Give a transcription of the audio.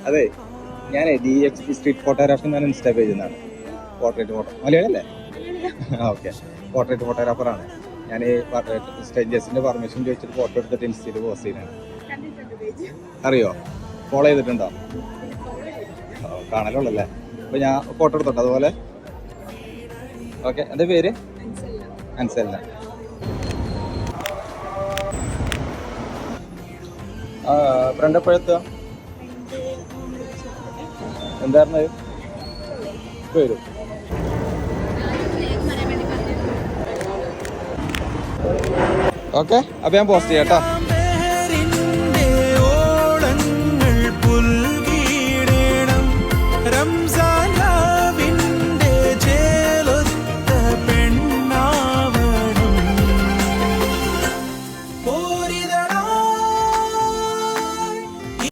അതെ, ഞാൻ DXP street photography എന്നാണ് ഇൻസ്റ്റാ പേജിൽ നിന്നാണ്. പോർട്രേറ്റ് ഫോട്ടോ മലയാളല്ലേ? ഓക്കെ, പോർട്രേറ്റ് ഫോട്ടോഗ്രാഫറാണ് ഞാൻ. സ്ട്രേഞ്ചേഴ്സിന്റെ പെർമിഷൻ ചോദിച്ചിട്ട് ഫോട്ടോ എടുത്തിട്ട് ഇൻസ്റ്റയിൽ പോസ്റ്റ് ചെയ്യുന്നതാണ്. അറിയോ? ഫോളോ ചെയ്തിട്ടുണ്ടോ? കാണലുള്ളല്ലേ? അപ്പോൾ ഞാൻ ഫോട്ടോ എടുത്തോട്ടോ അതുപോലെ. ഓക്കെ, എൻ്റെ പേര് അൻസല്ല. ഫ്രണ്ട് എപ്പോഴെത്തുക? എന്തായിരുന്നു പേര്? ഓക്കെ, അപ്പോൾ ഞാൻ പോസ്റ്റ് ചെയ്യാം കേട്ടോ.